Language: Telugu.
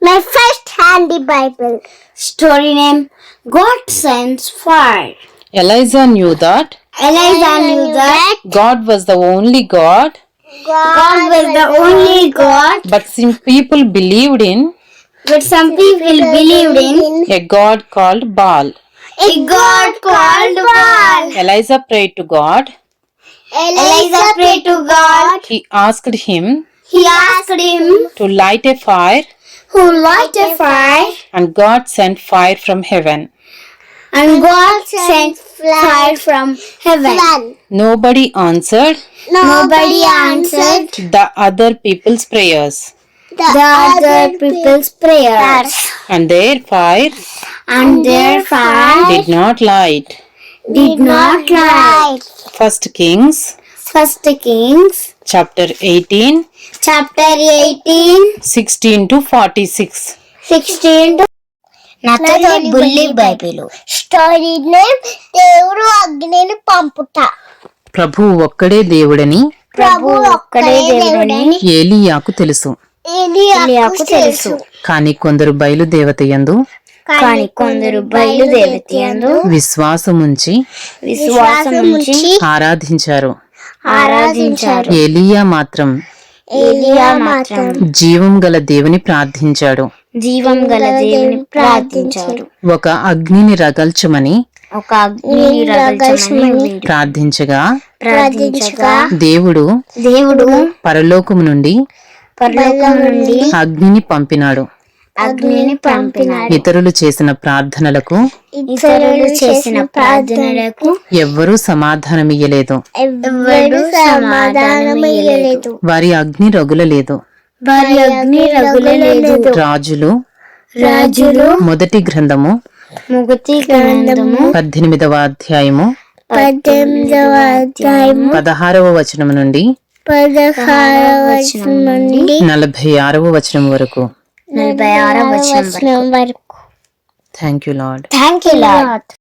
My first handy Bible. Story name: God Sends Fire. Eliza knew that Eliza knew that God was the only God, God was the only God, but some people believed in but some people believed in a God called Baal. a God called Baal. Eliza prayed to God. Eliza prayed to God. He asked him He asked him to light a fire, who light a fire, and God sent fire from heaven. and God sent fire from heaven. Nobody answered Nobody answered the other people's prayers, the other people's prayers, and their fire and their fire did not light. did not light. 1 Kings First Kings chapter 18, chapter 18, 16 to 46. 16 to నత్తలి బుల్లి బైబిల్. స్టోరీ నేమ్: దేవుడు అగ్నిని పంపుట. ప్రభు ఒక్కడే దేవుడని ప్రభు ఒక్కడే దేవుడని ఏలీయాకు తెలుసు. ఏలీయాకు తెలుసు. కాని కొందరు బయలుదేవతయందు కానీ కొందరు బయలుదేవతయందు విశ్వాసముంచి విశ్వాసముంచి ఆరాధించారు. ఏలియా మాత్రం మాత్రం జీవం గల దేవుని ప్రార్థించాడు. జీవం గల దేవుని ప్రార్థించాడు. ఒక అగ్నిని రగల్చమని ఒక అగ్నిని రగల్చమని ప్రార్థించగా దేవుడు పరలోకము నుండి అగ్నిని పంపినాడు. ఇతరులు చేసిన ప్రార్థనలకు ఎవ్వరూ సమాధానమియ్యలేదు. వారి అగ్ని రగులలేదు. రాజులు మొదటి గ్రంథము 18వ అధ్యాయము 16వ వచనం నుండి 46వ వచనం వరకు. Thank you lord.